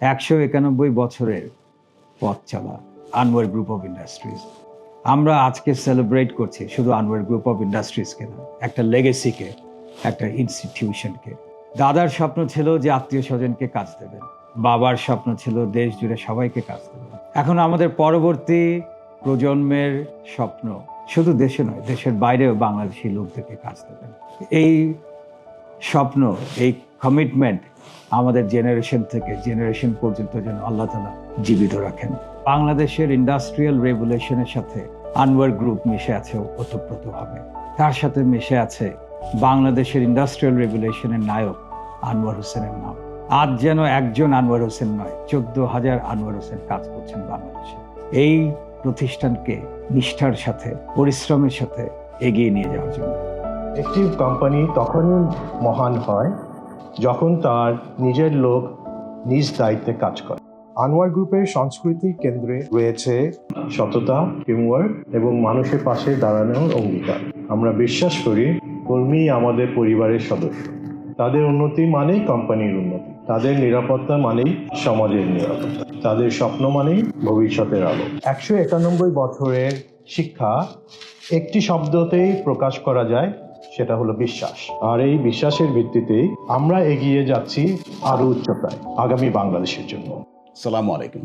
191 বছরের পথ চলা আনোয়ার গ্রুপ অফ ইন্ডাস্ট্রিজ। আমরা আজকে সেলিব্রেট করছি শুধু আনোয়ার গ্রুপ অফ ইন্ডাস্ট্রিজকে না, একটা লেগেসিকে, একটা ইনস্টিটিউশনকে। দাদার স্বপ্ন ছিল যে আত্মীয় স্বজনকে কাজ দেবেন, বাবার স্বপ্ন ছিল দেশ জুড়ে সবাইকে কাজ দেবেন। এখন আমাদের পরবর্তী প্রজন্মের স্বপ্ন শুধু দেশে নয়, দেশের বাইরেও বাংলাদেশি লোকদেরকে কাজ দেবেন। এই স্বপ্ন, এই কমিটমেন্ট আমাদের জেনারেশন থেকে জেনারেশন পর্যন্ত যেন আল্লাহ তাআলা জীবিত রাখেন। বাংলাদেশের ইন্ডাস্ট্রিয়াল রেভলিউশনের সাথে আনোয়ার গ্রুপ মিশে আছে ওতপ্রোতভাবে। তার সাথে মিশে আছে বাংলাদেশের ইন্ডাস্ট্রিয়াল রেভলিউশনের নায়ক আনোয়ার হোসেনের নাম। আজ যেন একজন আনোয়ার হোসেন নয়, 14,000 আনোয়ার হোসেন কাজ করছেন বাংলাদেশে। এই প্রতিষ্ঠানকে নিষ্ঠার সাথে, পরিশ্রমের সাথে এগিয়ে নিয়ে যাওয়ার জন্য। একটি কোম্পানি তখনই মহান হয় যখন তার নিজের লোক নিজ দায়িত্বে কাজ করে। আনোয়ার গ্রুপের সাংস্কৃতিক কেন্দ্রে রয়েছে সততা, টিমওয়ার্ক এবং মানুষের পাশে দাঁড়ানোর অঙ্গীকার। আমরা বিশ্বাস করি কর্মী আমাদের পরিবারের সদস্য। তাদের উন্নতি মানেই কোম্পানির উন্নতি, তাদের নিরাপত্তা মানেই সমাজের নিরাপত্তা, তাদের স্বপ্ন মানেই ভবিষ্যতের আলো। 191 বছরের শিক্ষা একটি শব্দতেই প্রকাশ করা যায়, সেটা হলো বিশ্বাস। আর এই বিশ্বাসের ভিত্তিতেই আমরা এগিয়ে যাচ্ছি আরো উচ্চতায় আগামী বাংলাদেশের জন্য। আসসালামু আলাইকুম।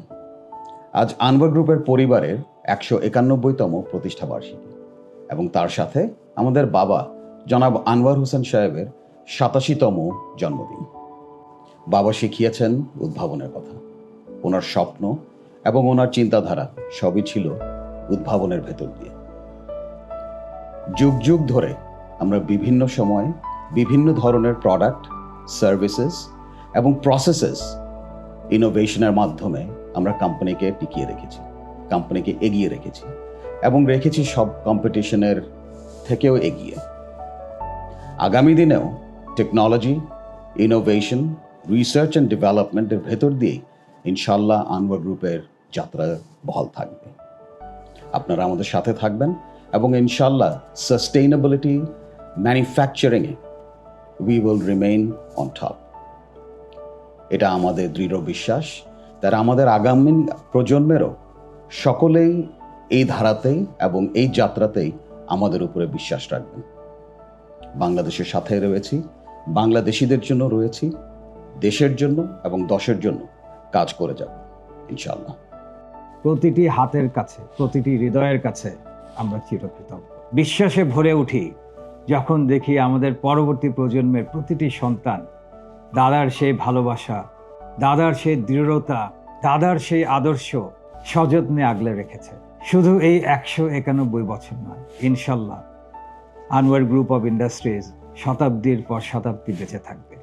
আজ আনোয়ার গ্রুপের পরিবারের 191তম প্রতিষ্ঠা বার্ষিকী এবং তার সাথে আমাদের বাবা জনাব আনোয়ার হোসেন সাহেবের 87তম জন্মদিন। বাবা শিখিয়েছেন উদ্ভাবনের কথা। ওনার স্বপ্ন এবং ওনার চিন্তাধারা সবই ছিল উদ্ভাবনের ভেতর দিয়ে। যুগ যুগ ধরে আমরা বিভিন্ন সময় বিভিন্ন ধরনের প্রোডাক্ট, সার্ভিসেস এবং প্রসেসেস ইনোভেশনের মাধ্যমে আমরা কোম্পানিকে টিকিয়ে রেখেছি, কোম্পানিকে এগিয়ে রেখেছি এবং রেখেছি সব কম্পিটিশনের থেকেও এগিয়ে। আগামী দিনেও টেকনোলজি, ইনোভেশন, রিসার্চ অ্যান্ড ডেভেলপমেন্টের ভেতর দিয়েই ইনশাল্লাহ আনোয়ার গ্রুপের যাত্রা বহাল থাকবে। আপনারা আমাদের সাথে থাকবেন এবং ইনশাল্লাহ সাস্টেইনেবিলিটি, ম্যানুফ্যাকচারিংয়ে we will remain on top. এটা আমাদের দৃঢ় বিশ্বাস। তারা আমাদের আগামী প্রজন্মেরও সকলেই এই ধারাতেই এবং এই যাত্রাতেই আমাদের উপরে বিশ্বাস রাখবেন। বাংলাদেশের সাথে রয়েছি, বাংলাদেশিদের জন্য রয়েছি, দেশের জন্য এবং দশের জন্য কাজ করে যাব ইনশাআল্লাহ। প্রতিটি হাতের কাছে, প্রতিটি হৃদয়ের কাছে আমরা চিরকৃতজ্ঞ। বিশ্বাসে ভরে উঠি যখন দেখি আমাদের পরবর্তী প্রজন্মের প্রতিটি সন্তান দাদার সেই ভালোবাসা, দাদার সেই দৃঢ়তা, দাদার সেই আদর্শ সযত্নে আগলে রেখেছে। শুধু এই 191 বছর নয়, ইনশাল্লাহ আনোয়ার গ্রুপ অফ ইন্ডাস্ট্রিজ শতাব্দীর পর শতাব্দী বেঁচে থাকবে।